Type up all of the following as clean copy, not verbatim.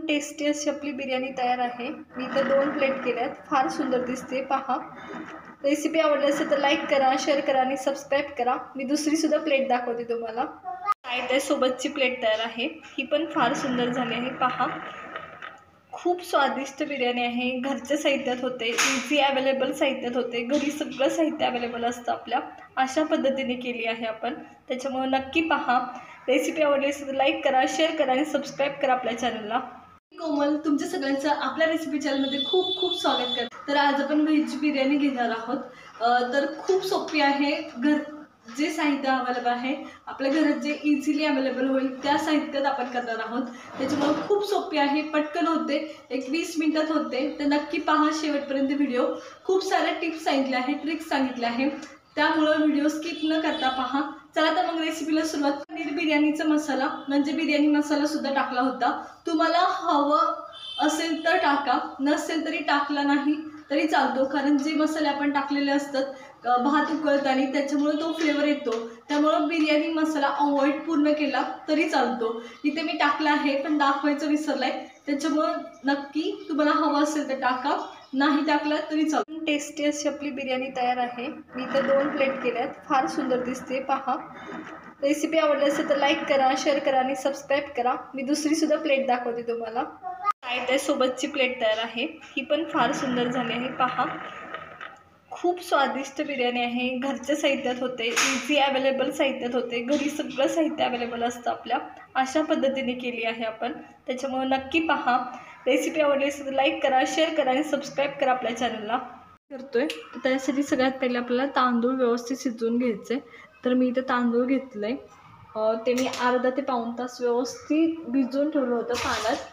Tasty अशी आपली बिर्याणी तयार आहे। मी इथं 2 प्लेट केल्यात, फार सुंदर दिसते पहा। रेसिपी आवडली असेल तर लाईक करा, शेअर करा आणि सबस्क्राईब करा। मी दुसरी सुद्धा प्लेट दाखवते तुम्हाला। त्या सोबतची प्लेट तयार आहे, ही पण फार सुंदर झाली आहे पहा। खूप स्वादिष्ट बिर्याणी आहे, घरच्या साहित्यात होते, इझी अवेलेबल साहित्यात होते, घरी सगळं साहित्य अवेलेबल असतं आपल्या। अशा पद्धतीने केली आहे आपण, त्याच्यामुळे नक्की पहा। रेसिपी आवडली असेल तर लाईक करा, शेअर करा आणि सबस्क्राईब करा आपल्या चॅनलला। कोमल तुमच्या सगळ्यांचं आपल्या रेसिपी चॅनलमध्ये खूप खूप स्वागत करते। तर आज आपण व्हेज बिर्याणी घेणार आहोत। तर खूप सोपी आहे, जे साहित्य अवेलेबल आहे आपल्या घरात जे इझिली अवेलेबल होईल त्या साहित्यात आपण करणार आहोत। त्याच्यामुळे खूप सोपी आहे, पटकन होते, एक 20 मिनिटात होते। तर नक्की पहा शेवटपर्यंत व्हिडिओ। खूप साऱ्या टिप्स सांगितल्या आहेत, ट्रिक्स सांगितल्या आहेत, त्यामुळे व्हिडिओ स्किप न करता पहा। चला तर मग रेसिपीला सुरुवात। पनीर बिर्याणीचा मसाला म्हणजे बिर्याणी मसाला सुद्धा टाकला होता। तुम्हाला हवं असेल तर टाका, नसेल तरी टाकला नाही तरी चालतो, कारण जे मसाले आपण टाकलेले असतात भात उकळताना त्याच्यामुळे तो फ्लेवर येतो। त्यामुळे बिर्याणी मसाला अवॉइड पूर्ण केला तरी चालतो। इथे मी टाकला आहे पण दाखवायचं विसरलाय, त्याच्यामुळे नक्की तुम्हाला हवं असेल तर टाका, नाही टाकला तरी चालतो। टेस्टी अशी आपली बिर्याणी तयार आहे। मी इथे 2 प्लेट केल्यात, फार सुंदर दिसते पहा। रेसिपी आवडली असेल तर लाईक करा, शेअर करा आणि सबस्क्राईब करा। मी दुसरी सुद्धा प्लेट दाखवते तुम्हाला। त्या सोबतची प्लेट तयार आहे, ही पण फार सुंदर झाली आहे पहा। खूप स्वादिष्ट बिर्याणी आहे, घरच्या साहित्यात होते, इझी अवेलेबल साहित्यात होते, घरी सगळं साहित्य अवेलेबल असतं आपल्या। अशा पद्धतीने केली आहे आपण, त्याच्यामुळे नक्की पहा। रेसिपी आवडली असेल तर लाईक करा, शेअर करा आणि सबस्क्राईब करा आपल्या चॅनलला। करतोय तर त्यासाठी सगळ्यात पहिले आपल्याला तांदूळ व्यवस्थित शिजवून घ्यायचे। तर मी इथे तांदूळ घेतले, ते मी अर्धा ते पाऊण तास व्यवस्थित भिजवून ठेवलं होतं पाण्यात।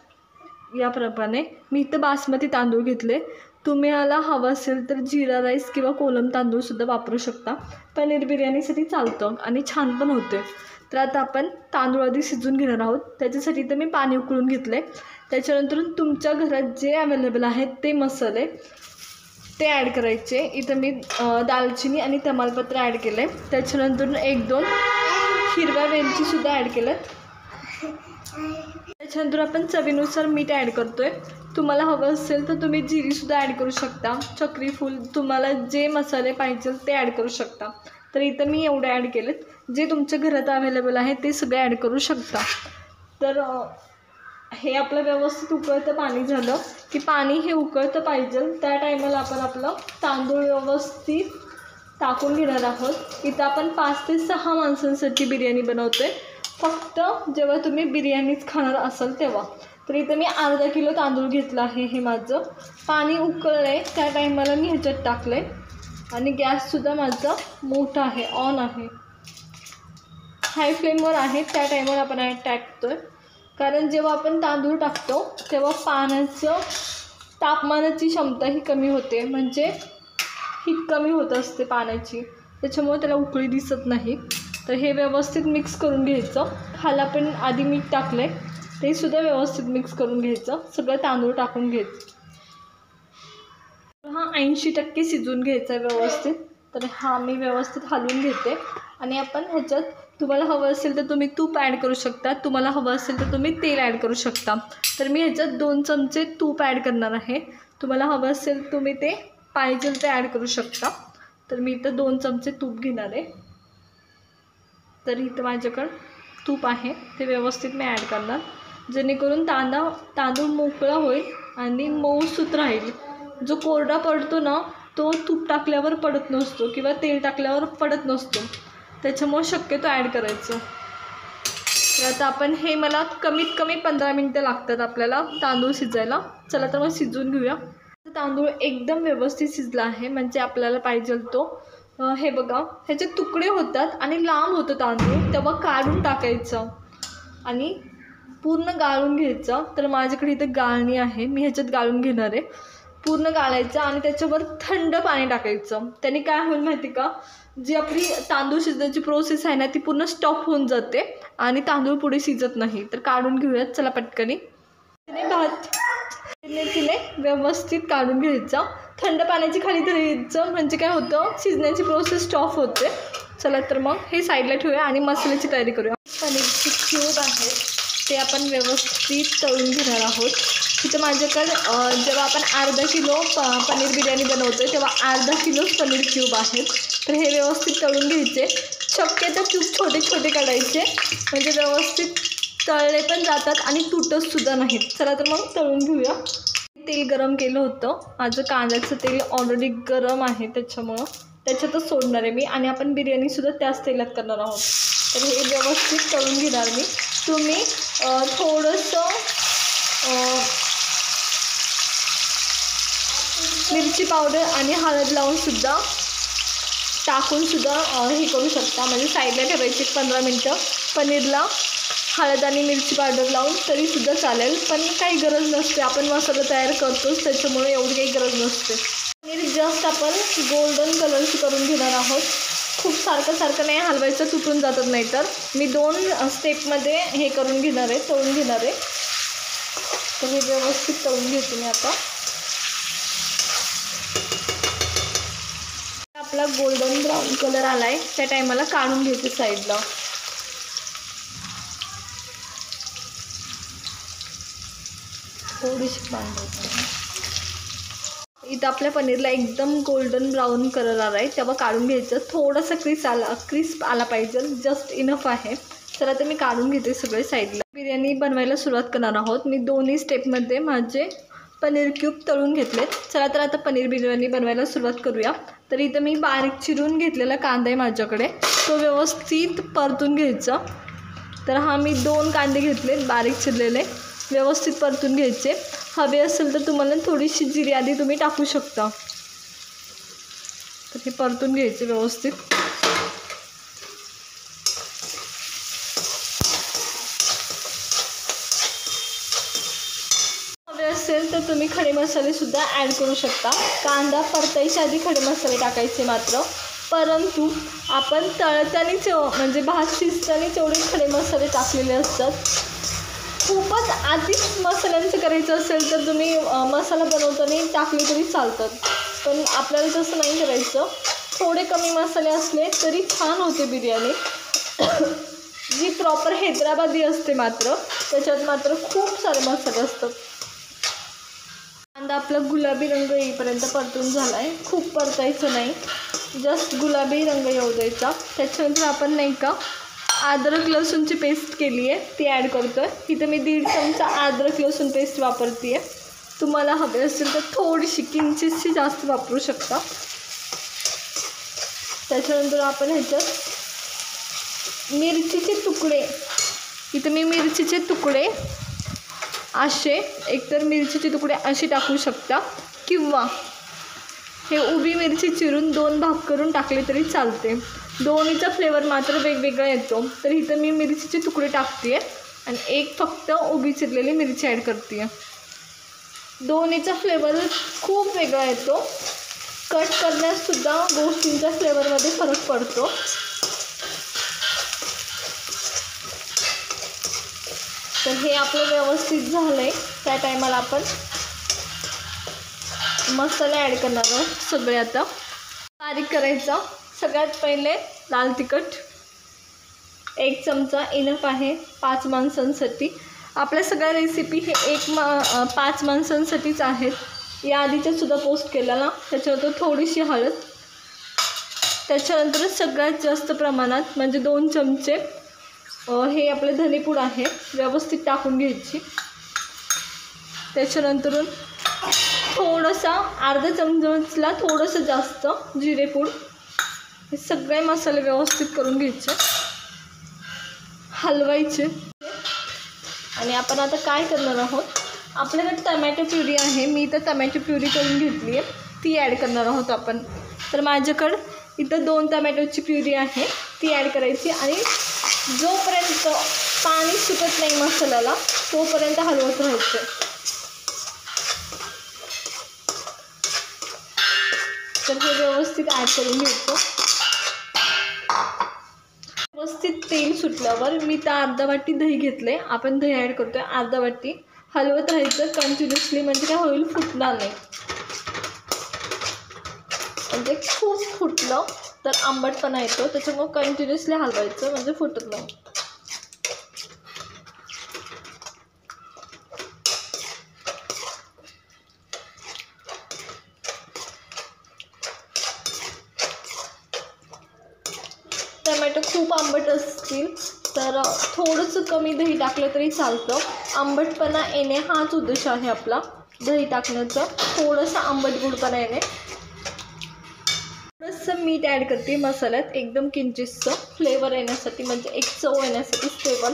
याप्रमाणे मी इथं बासमती तांदूळ घेतले। तुम्हाला हवं असेल तर जीरा राईस किंवा कोलम तांदूळ सुद्धा वापरू शकता, पनीर बिर्याणीसाठी चालतं आणि छान पण होते। तर आता आपण तांदूळ आधी शिजवून घेणार आहोत, त्याच्यासाठी तर मी पाणी उकळून घेतले। त्याच्यानंतर तुमच्या घरात जे अवेलेबल आहेत ते मसाले ते ॲड करायचे। इथं मी दालचिनी आणि तमालपत्र ॲड केले, त्याच्यानंतर 1-2 हिरव्या वेलचीसुद्धा ॲड केल्यात। त्याच्यानंतर आपण चवीनुसार मीठ ॲड करतोय। तुम्हाला हवं असेल तर तुम्ही जिरीसुद्धा ॲड करू शकता, चक्री फूल, तुम्हाला जे मसाले पाहिजे ते ॲड करू शकता। तर इथं मी एवढे ॲड केलेत, जे तुमच्या घरात अवेलेबल आहे ते सगळे ॲड करू शकता। तर हे आपलं व्यवस्थित उकळतं पाणी झालं की पाणी हे उकळतं पाहिजे त्या टायमाला आपण आपलं तांदूळ व्यवस्थित टाकून घेणार आहोत। इथं आपण 5 ते 6 माणसांसाठी बिर्याणी बनवतोय, फक्त जेव्हा तुम्ही बिर्याणीच खाणार असाल तेव्हा। तर इथं मी अर्धा किलो तांदूळ घेतला आहे। हे माझं पाणी उकळलं आहे त्या टायमाला मी ह्याच्यात टाकलं आहे आणि गॅससुद्धा माझा मोठा आहे, ऑन आहे, हाय फ्लेमवर आहे। त्या टायमाला आपण टाकतोय, कारण जेव्हा आपण तांदूळ टाकतो तेव्हा पाण्याचं तापमानाची क्षमता ही कमी होते, म्हणजे हीट कमी होत असते पाण्याची, त्याच्यामुळे त्याला उकळी दिसत नाही। तर हे व्यवस्थित मिक्स करून घ्यायचं। खाली आपण आधी मीठ टाकलं आहे ते सुद्धा व्यवस्थित मिक्स करून घ्यायचं, सगळं तांदूळ टाकून घ्यायचं। हा 80% शिजवून घ्यायचा आहे व्यवस्थित। तर हा मी व्यवस्थित हलवून घेते आणि आपण ह्याच्यात तुम्हाला हवं असेल तर तुम्ही तूप ॲड करू शकता, तुम्हाला हवं असेल तर तुम्ही तेल ॲड करू शकता। तर मी ह्याच्यात 2 चमचे तूप ॲड करणार आहे, तुम्हाला हवं असेल तुम्ही ते पाहिजे ते ॲड करू शकता। तर मी इथं 2 चमचे तूप घेणार आहे। तर इथं माझ्याकडं तूप आहे, ते व्यवस्थित मी ॲड करणार, जेणेकरून तांदूळ मोकळा होईल आणि मऊसूत राहील। जो कोरडा पडतो ना तो तूप टाकल्यावर पडत नसतो किंवा तेल टाकल्यावर पडत नसतो, त्याच्यामुळे शक्यतो ॲड करायचं। तर आता आपण हे मला कमीत कमी 15 मिनटं लागतात आपल्याला तांदूळ शिजायला। चला तर मग शिजवून घेऊया। तांदूळ एकदम व्यवस्थित शिजला आहे, म्हणजे आपल्याला पाहिजे तो हे बघा ह्याचे तुकडे होतात आणि लांब होतं तांदूळ, तेव्हा काढून टाकायचं आणि पूर्ण गाळून घ्यायचं। तर माझ्याकडे इथं गाळणी आहे, मी ह्याच्यात गाळून घेणार आहे। पूर्ण गाळायचं आणि त्याच्यावर थंड पाणी टाकायचं, त्याने काय होईल माहिती का, जी आपली तांदूळ शिजण्याची प्रोसेस आहे ना ती पूर्ण स्टॉप होऊन जाते आणि तांदूळ पुढे शिजत नाही। तर काढून घेऊयात चला पटकनी। तिने व्यवस्थित काढून घ्यायचं, थंड पाण्याची खाली धरायचं, म्हणजे काय होतं शिजण्याची प्रोसेस स्टॉप होते। चला तर मग हे साईडला ठेवूया आणि मसाल्याची तयारी करूया। पनीरची क्यूब आहे ते आपण व्यवस्थित तळून घेणार आहोत. तिथं माझ्याकडं जेव्हा आपण अर्धा किलो पनीर बिर्याणी बनवतो तेव्हा अर्धा किलोच पनीर क्यूब आहेत. तर हे व्यवस्थित तळून घ्यायचे. शक्यतो क्यूब छोटे छोटे काढायचे म्हणजे व्यवस्थित तळले पण जातात आणि तुटतसुद्धा नाहीत. चला तर मग तळून घेऊया. तेल गरम केलं होतं. माझं कांद्याचं तेल ऑलरेडी गरम आहे त्याच्यामुळं त्याच्यातच सोडणार आहे मी आणि आपण बिर्याणीसुद्धा त्याच तेलात करणार आहोत. तर हे व्यवस्थित तळून घेणार मी. तुम्ही थोडंसं मिरची पावडर आणि हळद लावूनसुद्धा टाकूनसुद्धा हे करू शकता. म्हणजे साईडला ठेवायचे 15 मिनटं पनीरला हळद आणि मिरची पावडर लावून तरीसुद्धा चालेल. पण काही गरज नसते. आपण मसाला तयार करतोच त्याच्यामुळे एवढी काही गरज नसते. पनीर जस्ट आपण गोल्डन कलरची करून घेणार आहोत. खूप सारखं नाही हलवायचं, तुटून जातात. नाही तर मी 2 स्टेपमध्ये हे करून घेणार आहे, तळून घेणार आहे. तर हे व्यवस्थित तळून घेते मी आता. आपला गोल्डन ब्राऊन कलर आला आहे त्या टायमाला काढून घ्यायचे साईडला. थोडीशी बांधायची. इथं आपल्या पनीरला एकदम गोल्डन ब्राऊन कलर आला आहे तेव्हा काढून घ्यायचं. थोडासा क्रिस्प आला पाहिजे, जस्ट इनफ आहे. चला तर मी काढून घेते सगळे साईडला. बिर्याणी बनवायला सुरुवात करणार आहोत. मी दोन्ही स्टेपमध्ये माझे पनीर क्यूब तळून घेतलेत. चला तर आता पनीर बिर्याणी बनवायला सुरुवात करूया. तर इथं मी बारीक चिरून घेतलेला कांदा आहे माझ्याकडे, तो व्यवस्थित परतून घ्यायचा. तर हा मी 2 कांदे घेतलेत बारीक चिरलेले, व्यवस्थित परतून घ्यायचे. हवे असेल तर तुम्हाला थोडीशी जिरी आधी तुम्ही टाकू शकता. तर हे परतून घ्यायचे व्यवस्थित. हवे असेल तर तुम्ही खडे मसालेसुद्धा ॲड करू शकता. कांदा परतायच्या आधी खडे मसाले टाकायचे मात्र, परंतु आपण तळतानीच म्हणजे भात शिजतानीच एवढे खडे मसाले टाकलेले असतात. खूपच आधीच मसाल्यांचं करायचं असेल तर तुम्ही मसाला बनवताना टाकले तरी चालतात. पण आपल्याला तसं नाही करायचं. थोडे कमी मसाले असले तरी छान होते बिर्याणी. जी प्रॉपर हैदराबादी असते मात्र त्याच्यात मात्र खूप सारे मसाले असतात. कांदा आपला गुलाबी रंग येईपर्यंत परतून झाला आहे. खूप परतायचं नाही, जस्ट गुलाबी रंग येऊ द्यायचा. त्याच्यानंतर आपण नाही का अद्रक लसूणची पेस्ट केली आहे ती ॲड करतो आहे. इथं मी 1.5 चमचा अद्रक लसूण पेस्ट वापरते आहे. तुम्हाला हवे असेल तर थोडीशी किंचितशी जास्त वापरू शकता. त्याच्यानंतर आपण ह्याच्यात मिरचीचे तुकडे, इथं मी मिरचीचे तुकडे असे एकतर मिरचीचे तुकडे असे टाकू शकता किंवा हे उभी मिरची चिरून 2 भाग करून टाकले तरी चालते. दोन्हीचा फ्लेवर मात्र वेगवेगळा येतो. तर इथं मी मिरचीचे तुकडे टाकते आहे आणि एक फक्त उभी चिरलेली मिरची ॲड करते आहे. दोन्हीचा फ्लेवर खूप वेगळा येतो. कट करण्यासुद्धा गोष्टींच्या फ्लेवरमध्ये फरक पडतो. तर हे आपलं व्यवस्थित झालं आहे. त्या टायमाला आपण मसाले ॲड करणार आहोत सगळे. आता बारीक करायचा. सगळ्यात पहिले लाल तिखट 1 चमचा इनफ आहे 5 माणसांसाठी. आपल्या सगळ्या रेसिपी हे 5 माणसांसाठीच आहेत. या आधीच्यासुद्धा पोस्ट केलेला. त्याच्यानंतर थोडीशी हळद, त्याच्यानंतर सगळ्यात जास्त प्रमाणात म्हणजे 2 चमचे हे आपले धनेपूड आहे व्यवस्थित टाकून घ्यायची. त्याच्यानंतरून थोडासा अर्धा चमचला थोडंसं जास्त जिरेपूड. हे सगळे मसाले व्यवस्थित करून घ्यायचे, हलवायचे. आणि आपण आता काय करणार आहोत, आपल्याकडे टमॅटो प्युरी आहे. मी इथं टमॅटो प्युरी करून घेतली आहे, ती ॲड करणार आहोत आपण. तर माझ्याकडं इथं 2 टमॅटोची प्युरी आहे ती ॲड करायची आणि जोपर्यंत पाणी सुटत नाही मसाल्याला तोपर्यंत हलवत राहायचं. तर हे व्यवस्थित ॲड करून घ्यायचं. व्यवस्थित तेल सुटल्यावर मी तर अर्धा वाटी दही घेतले. आपण दही ॲड करतोय अर्धा वाटी. हलवत राहायचं कंटिन्युअसली, म्हणजे काय होईल, फुटणार नाही. म्हणजे खूप फुटलं तर आंबटपणा येतो, त्याच्यामुळे कंटिन्युअसली हलवायचं म्हणजे फुटत नाही. वाटतं खूप आंबट असतील तर थोडंसं कमी दही टाकलं तरी चालतं. आंबटपणा येणे हाच उद्देश आहे आपला दही टाकण्याचा, थोडंसं आंबट गोडपणा येणे. थोडंसं मीठ ॲड करते मसाल्यात, एकदम किंचितसं फ्लेवर येण्यासाठी, म्हणजे एक चव येण्यासाठी स्टेबल.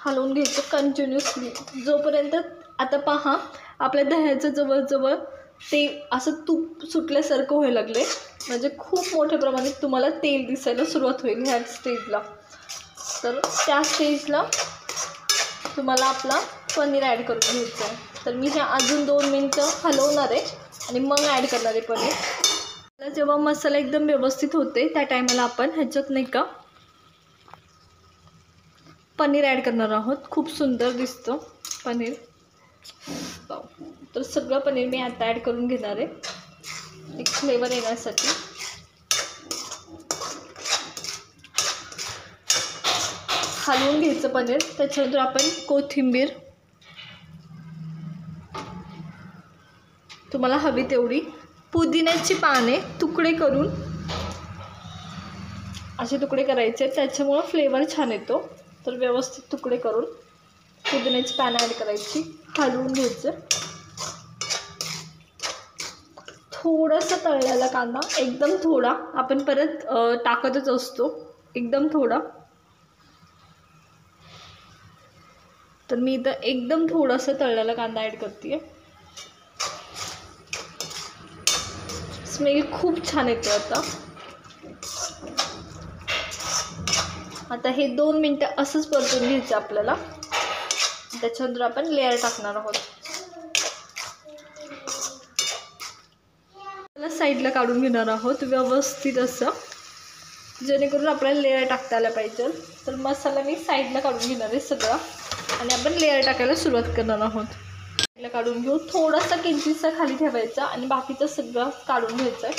हलवून घ्यायचं कंटिन्युअसली जोपर्यंत, आता पहा आपल्या दह्याचं जवळजवळ ते असं तूप सुटल्यासारखं व्हायला लागले, म्हणजे खूप मोठ्या प्रमाणात तुम्हाला तेल दिसायला सुरुवात होईल ह्या स्टेजला. तर त्या स्टेजला तुम्हाला आपला पनीर ॲड करून घ्यायचं आहे. तर मी हे अजून 2 मिनटं हलवणार आहे आणि मग ॲड करणार आहे पनीर. जेव्हा मसाला एकदम व्यवस्थित होते त्या टायमाला आपण ह्याच्यात नाही का पनीर ॲड करणार आहोत. खूप सुंदर दिसतं पनीर. तर सगळं पनीर मी आता ॲड करून घेणार आहे एक फ्लेवर येण्यासाठी. हलवून घ्यायचं पनीर. त्याच्यानंतर आपण कोथिंबीर तुम्हाला हवी तेवढी, पुदिन्याची पाने तुकडे करून असे तुकडे करायचे, त्याच्यामुळं फ्लेवर छान येतो. तर व्यवस्थित तुकडे करून पुदिन्याची पानं ॲड करायची, हलवून घ्यायचं. थोडंसं तळलेला कांदा, एकदम थोडा, आपण परत टाकतच असतो, एकदम थोडा. तर मी इथं एकदम थोडासा तळलेला कांदा ॲड करते. स्मेल खूप छान येतो. आता हे 2 मिनटं असंच परतून घ्यायचं आपल्याला. त्याच्यानंतर आपण लेअर टाकणार आहोत. साईडला काढून घेणार आहोत व्यवस्थित असं, जेणेकरून आपल्याला लेअर टाकता आला पाहिजे. तर मसाला मी साईडला काढून घेणार आहे सगळा आणि आपण लेअर टाकायला सुरुवात करणार आहोत. साईडला काढून घेऊ, थोडासा किंचितसा खाली ठेवायचा आणि बाकीचं सगळं काढून घ्यायचं आहे.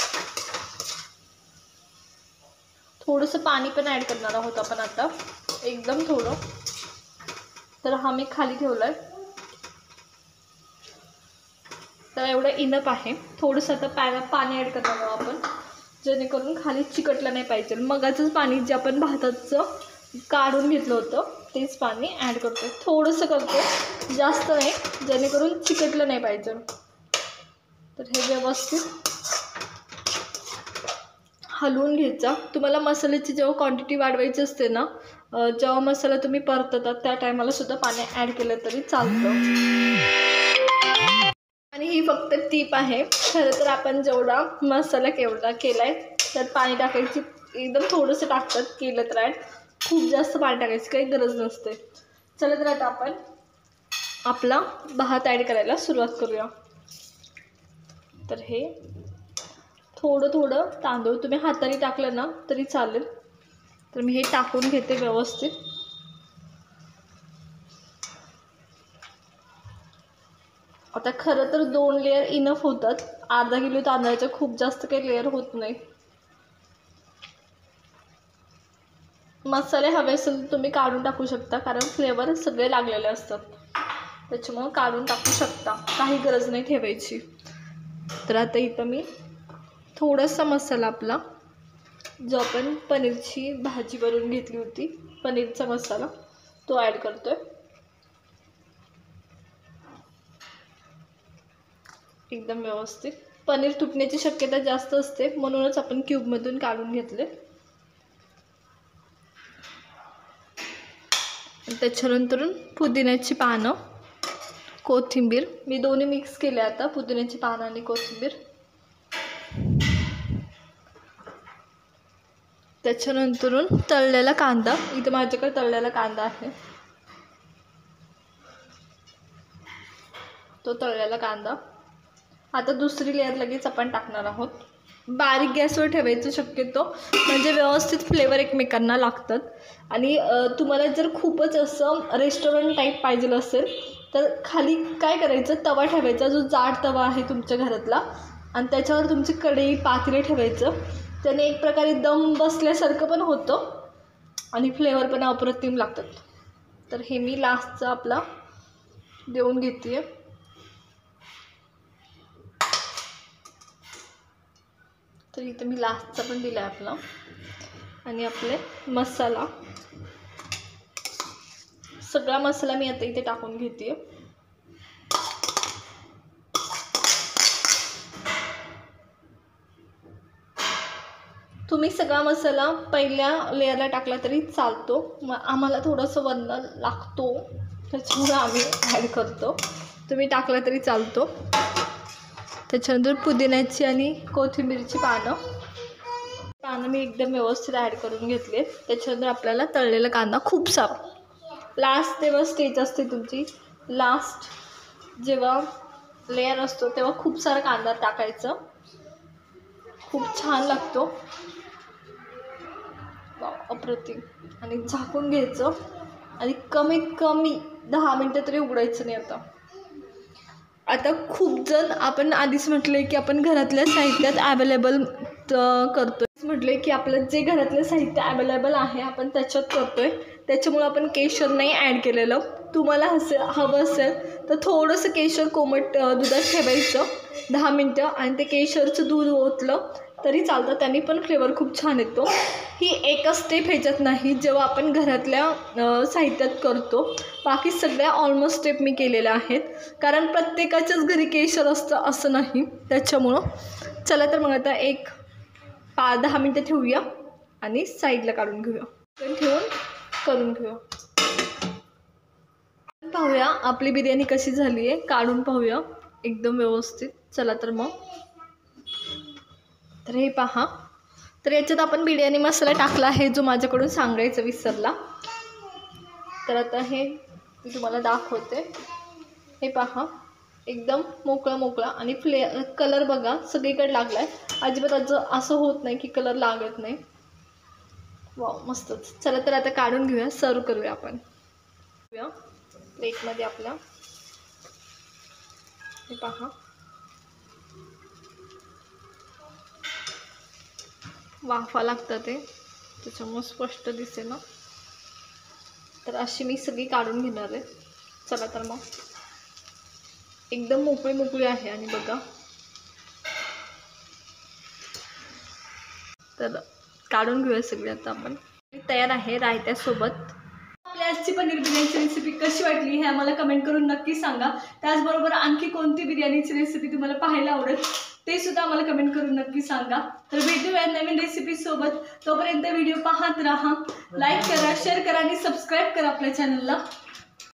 थोडंसं पाणी पण ॲड करणार आहोत आपण आता, एकदम थोडं. तर हा मी खाली ठेवला आहे, तर एवढं इनफ आहे. थोडंसं आता पाणी ॲड करणार आहोत आपण, जेणेकरून खाली चिकटलं नाही पाहिजे. मगाचंच पाणी जे आपण भाताचं काढून घेतलं होतं तेच पाणी ॲड करतो. थोडंसं करतो, जास्त नाही, जेणेकरून चिकटलं नाही पाहिजे. तर हे व्यवस्थित हलवून घ्यायचा. तुम्हाला मसाल्याची जेव्हा क्वांटिटी वाढवायची असते ना, जेव्हा मसाला तुम्ही परततात त्या टायमाला सुद्धा पाणी ॲड केलं तरी चालतं. आणि ही फक्त टीप आहे. खरं तर आपण जेवढा मसाला केला आहे त्यात पाणी टाकायची, एकदम थोडंसं टाकतात केलं तर ॲड, खूप जास्त पाणी टाकायची काही गरज नसते. चला तर आता आपण आपला भात ॲड करायला सुरुवात करूया. तर हे थोडं तांदूळ तुम्ही हाताने टाकलं ना तरी चालेल. तर मी हे टाकून घेते व्यवस्थित. आता खरं तर 2 लेअर इनफ होतात. अर्धा किलो तांदळाचे खूप जास्त काही लेअर होत नाही. मसाले हवे असेल तर तुम्ही काढून टाकू शकता, कारण फ्लेवर सगळे लागलेले असतात, त्याच्यामुळं काढून टाकू शकता, काही गरज नाही ठेवायची. तर आता इथं मी थोडासा मसाला आपला जो आपण पनीरची भाजी बनवून घेतली होती, पनीरचा मसाला, तो ॲड करतोय. एकदम व्यवस्थित. पनीर तुटण्याची शक्यता जास्त असते, म्हणूनच आपण क्यूबमधून काढून घेतले. त्याच्यानंतर पुदिन्याची पानं, कोथिंबीर, मी दोन्ही मिक्स केले आता, पुदिन्याची पानं आणि कोथिंबीर. त्याच्यानंतर तळलेला कांदा, इथं माझ्याकडे तळलेला कांदा आहे, तो तळलेला कांदा. आता दुसरी लेअर लगेच आपण टाकणार आहोत. बारीक गॅसवर ठेवायचं शक्यतो, म्हणजे व्यवस्थित फ्लेवर एकमेकांना लागतात. आणि तुम्हाला जर खूपच असं रेस्टॉरंट टाईप पाहिजे असेल तर खाली काय करायचं, तवा ठेवायचा, जो जाड तवा आहे तुमच्या घरातला, आणि त्याच्यावर तुमची कढई पातेले ठेवायचं. त्याने एक प्रकारे दम बसल्यासारखं पण होतं आणि फ्लेवर पण अप्रतिम लागतात. तर हे मी लास्टचा आपला देऊन घेते आहे. तर इथं मी लास्टचा पण दिला आहे आपला. आणि आपले मसाला, सगळा मसाला मी आता इथे टाकून घेते. तुम्ही सगळा मसाला पहिल्या लेअरला टाकला तरी चालतो, मग आम्हाला थोडंसं वरण लागतो त्याच्यामुळे आम्ही ॲड करतो. तुम्ही टाकला तरी चालतो. त्याच्यानंतर पुदिन्याची आणि कोथिंबीरची पानं मी एकदम व्यवस्थित ॲड करून घेतले. त्याच्यानंतर आपल्याला तळलेला कांदा खूप सारा, लास्ट तेव्हा स्टेज असते तुमची, लास्ट जेव्हा लेअर असतो तेव्हा खूप सारा कांदा टाकायचं, खूप छान लागतो, अप्रतिम. आणि झाकून घ्यायचं आणि कमीत कमी 10 मिनटं तरी उघडायचं नाही. आता खूप जण, आपण आधीच म्हटले की आपण घरातल्या साहित्यात अवेलेबल करतो, म्हटले की आपलं जे घरातलं साहित्य अवेलेबल आहे आपण त्याच्यात करतोय, त्याच्यामुळं आपण केशर नाही ॲड केलेलं. तुम्हाला हवं असेल तर थोडंसं केशर कोमट दुधात ठेवायचं 10 मिनटं आणि ते केशरचं दूध ओतलं तरी चालतं, त्यांनी पण फ्लेवर खूप छान येतो. ही एकच स्टेप ह्याच्यात नाही जेव्हा आपण घरातल्या साहित्यात करतो, बाकी सगळ्या ऑलमोस्ट स्टेप मी केलेल्या आहेत, कारण प्रत्येकाच्याच घरी केशर असतं असं नाही. त्याच्यामुळं चला तर मग आता 10 मिनटं ठेवूया आणि साईडला काढून घेऊया. ठेवून करून घेऊया. पाहूया आपली बिर्याणी कशी झाली आहे, काढून पाहूया एकदम व्यवस्थित. चला तर मग, तर हे पहा. तर याच्यात आपण बिर्याणी मसाला टाकला आहे जो माझ्याकडून सांगायचं विसरला. तर आता हे मी तुम्हाला दाखवते. हे पहा, एकदम मोकळा आणि कलर बघा सगळीकडे लागला आहे. अजिबात असं होत नाही की कलर लागत नाही. वाव, मस्तच. चला तर आता काढून घेऊया, सर्व करूया आपण. प्लेटमध्ये आपल्या हे पहा, वाफा लागतं ते, त्याच्यामुळे स्पष्ट दिसेल ना. तर अशी मी सगळी काढून घेणार आहे. चला तर मग, एकदम मोकळी आहे. आणि बघा, तर काढून घेऊया सगळी आता आपण. तयार आहे रायत्यासोबत. आपल्या आजची पनीर बिर्याणीची रेसिपी कशी वाटली हे आम्हाला कमेंट करून नक्की सांगा. त्याचबरोबर आणखी कोणती बिर्याणीची रेसिपी तुम्हाला पाहायला आवडेल ते सुद्धा आम्हाला कमेंट करून नक्की सांगा. तर भेटूया नवीन रेसिपीसोबत. तोपर्यंत व्हिडिओ पाहत राहा, लाईक करा, शेअर करा आणि सबस्क्राईब करा आपल्या चॅनलला.